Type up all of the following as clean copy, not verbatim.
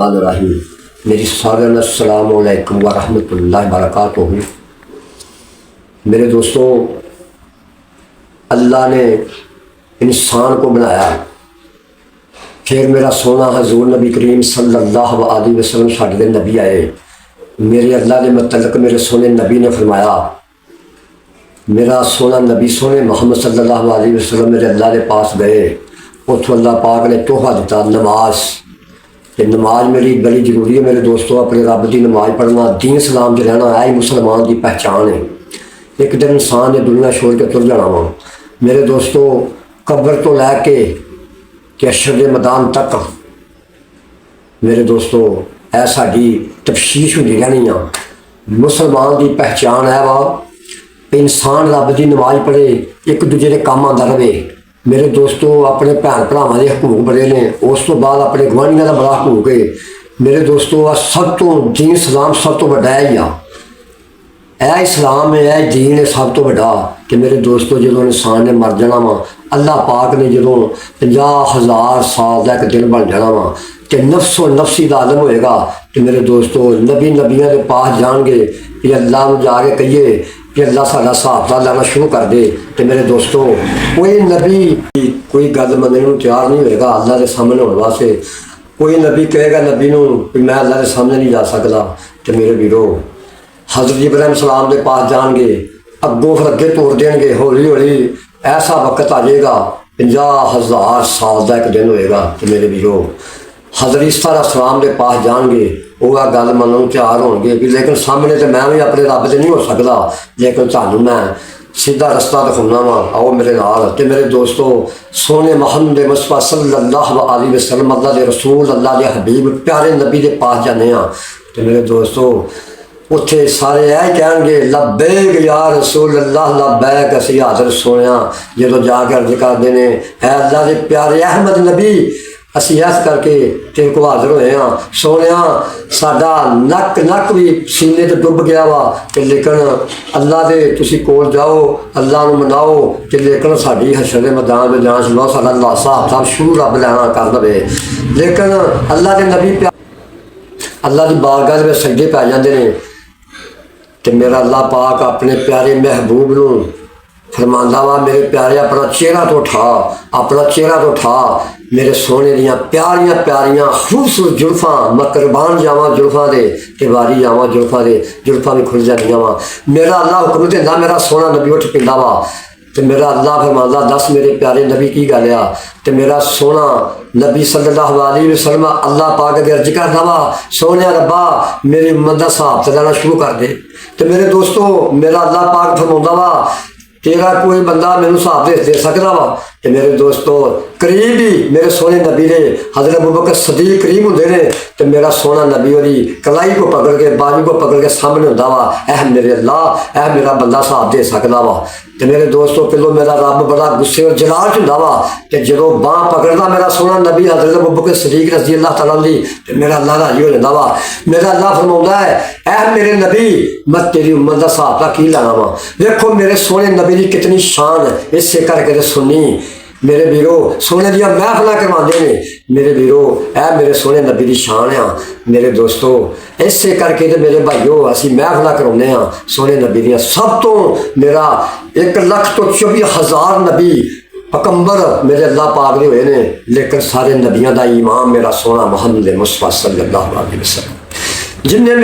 रहीम। मेरी सालन अस्सलाम वालेकुम व रहमतुल्लाहि व बरकातुहू। मेरे दोस्तों, अल्लाह ने इंसान को बनाया, फिर मेरा सोना हजूर नबी करीम सल्लल्लाहु अलैहि वसल्लम साढ़े नबी आए। मेरे अल्लाह के मतलब मेरे सोने नबी ने फरमाया, मेरा सोना नबी सोने मोहम्मद सल्लल्लाहु अलैहि वसल्लम मेरे अल्लाह के पास गए। उतो अल्लाह पाक ने तोहफा दिता नमाज। कि नमाज मेरी बड़ी जरूरी है मेरे दोस्तों। अपने रब की नमाज पढ़ना, दीन सलाम च रहना है मुसलमान की पहचान है। एक दिन इंसान ने दुनिया छोड़ के तुर जाना वा मेरे दोस्तों। कब्र तो लैके हशर के मैदान तक मेरे दोस्तों यह साड़ी तफशीश होती रहनी आ। मुसलमान की पहचान है वा इंसान रब की नमाज पढ़े, एक दूजे के काम आता रहे। मेरे दोस्तों, अपने भैन भरावां के हकूक बड़े ने, उस तो बाद अपने गुआढ़ियों का बड़ा हकूक है मेरे दोस्तों। सब तो दीन सलाम सब तो वड्डा ही आ। यह इस्लाम है, यह दीन है सब तो वड्डा। कि मेरे दोस्तों, जो इंसान ने मर जाना वा, अल्लाह पाक ने जो 50,000 साल का एक दिन बन जाना वा, तो नफ्सो नफसी का आलम होएगा। तो मेरे दोस्तों, नबी नबियों के पास जाएंगे कि अल्लाह में जाके कहिए कि अल्लाह साडा हिसाब किताब लाना शुरू कर दे। तो मेरे दोस्तों, कोई नबी कोई गल मनने को तैयार नहीं होएगा अल्लाह के सामने होने वास्ते। कोई नबी कहेगा नबी को कि मैं अल्लाह के सामने नहीं जा सकता। तो मेरे वीरो, हज़रत इब्राहिम सलाम के पास जाएंगे, अगों फिर अगे तोड़ देंगे। हौली हौली ऐसा वक्त आ जाएगा 50,000 साल का एक दिन होएगा। तो मेरे वीरो, हज़रत ईसा सलाम के पास जाएंगे, वह गल मनन तैयार होंगे कि लेकिन सामने तो मैं भी अपने रब से नहीं हो सकता, लेकिन थानू मैं सीधा रस्ता दिखाना वा, आओ मेरे नाल। ते मेरे दोस्तों, सोने मुहम्मद मुस्तफा सल्लल्लाहु अलैहि वसल्लम अल्लाह के रसूल, अल्लाह के हबीब प्यारे नबी के पास जाने। तो मेरे दोस्तों, उत्थे सारे यह कहेंगे लब्बैक या रसूल अल्लाह, लब्बैक असी हाज़र सोने। जो जाके अर्ज करते हैं, है अल्लाह के प्यारे अहमद नबी, असी इस करके तेरे को हाज़र होए हाँ सोने। साडा नक नक भी सीने तो डुब गया वा, तो लेकिन अल्लाह के तुसी कोल जाओ, अल्लाह को मनाओ। तो लेकिन साड़ी हशर के मैदान में जान सुनाओ, साडा हिसाब किताब शुरू रब लैना कर दे। लेकिन अल्लाह के नबी अल्लाह की बारगाह में सजदे पै जाते हैं। तो मेरा अल्लाह पाक अपने प्यारे महबूब को फरमांदा वा, मेरे प्यारे अपना चेहरा तो उठा, अपना चेहरा तो उठा। मेरे सोने दियाँ प्यारियां प्यारियां खूबसूरत जुल्फा, मैं कुर्बान जावा जुल्फा दे, ते वारी जावा जुल्फा दे, जुल्फा भी खुल जानियां वा। मेरा अल्लाह हुक्म देंदा, मेरा सोना नबी उठ पिंदा वा। तो मेरा अल्लाह फरमांदा, दस मेरे प्यारे नबी की गल आ। तो मेरा सोना नबी सल्लल्लाहु अलैहि वसल्लम अल्लाह पाक अगे अर्ज करदा वा, सोने रब्बा मेरी उम्मत का हिसाब ते लाना शुरू कर दे। तो मेरे दोस्तों, मेरा अल्लाह पाक फरमांदा वा, तेरा कोई बंदा मैनू हिसाब दे सकता वा। तो मेरे दोस्तों, करीब ही मेरे सोने नबी ने हज़रत अबू बकर सदीक करीब होंगे ने। तो मेरा सोना नबी वाली कलाई को पकड़ के, बाजू को पकड़ के सामने होंदा वा, ऐ मेरे अल्लाह, ऐ मेरा बंदा हिसाब दे सकता वा। तो मेरे दोस्तों, पहलों मेरा रब बड़ा गुस्से और जलाल होंदा वा, कि जो बांह पकड़दा मेरा सोना नबी हज़रत अबू बकर सदीक रज़ी अल्लाह तआला दी, तो मेरा अल्लाह राजी हो जांदा वा। मेरा अल्लाह फरमाउंदा है, ऐ मेरे नबी, मैं तेरी उम्मत का हिसाब की लाना वा। देखो मेरे सोने नबी की कितनी शान है, इससे करके सुनी मेरे वीरो, सोने दिया महफिल करवाते हैं मेरे वीरो। ऐ मेरे सोने नबी की शान आ मेरे दोस्तों। इसे करके तो मेरे भाइयों असी महफिल करवाने सोने नबी दियाँ। सब तो मेरा 1,24,000 नबी पकंबर मेरे अल्लाह पाक ने हुए ने, लेकिन सारे नबियों का इमाम मेरा सोना मुहम्मद मुस्तफा सल्लल्लाहु अलैहि वसल्लम। जिन्हें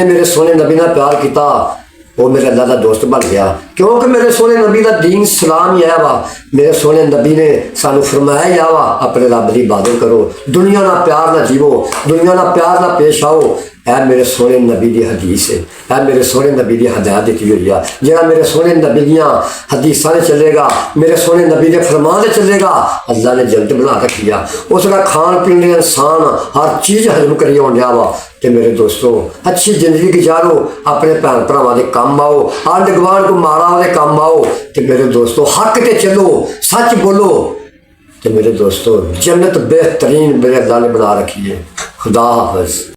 मेरे सोने नबी ने प्यार किया, वो मेरे अल्लाह का दोस्त बन गया, क्योंकि मेरे सोने नबी का दीन सलाम ही है वा। मेरे सोने नबी ने सानू फरमाया ही वा, अपने रब की इबादत करो, दुनिया ना प्यार ना जीवो, दुनिया ना प्यार ना पेश आओ। है मेरे सोने नबी की हदीस है मेरे सोने नबी की हदायत दी हुई है। जरा मेरे सोने नबी दियाँ हदीसा ने चलेगा, मेरे सोने नबी के फरमान से चलेगा, अल्लाह ने जन्नत बना रखी है। उसका खान पीन इंसान हर चीज़ हजम करी आया वा। तो मेरे दोस्तों, अच्छी जिंदगी गुजारो, अपने भैन भरावां दे काम आओ, आंढ गुआंढ को माड़ा दे काम आओ। तो मेरे दोस्तों, हक ते चलो, सच बोलो। तो मेरे दोस्तों, जन्नत बेहतरीन मेरे अल्लाह ने बना रखी है। खुदा हाफिज़।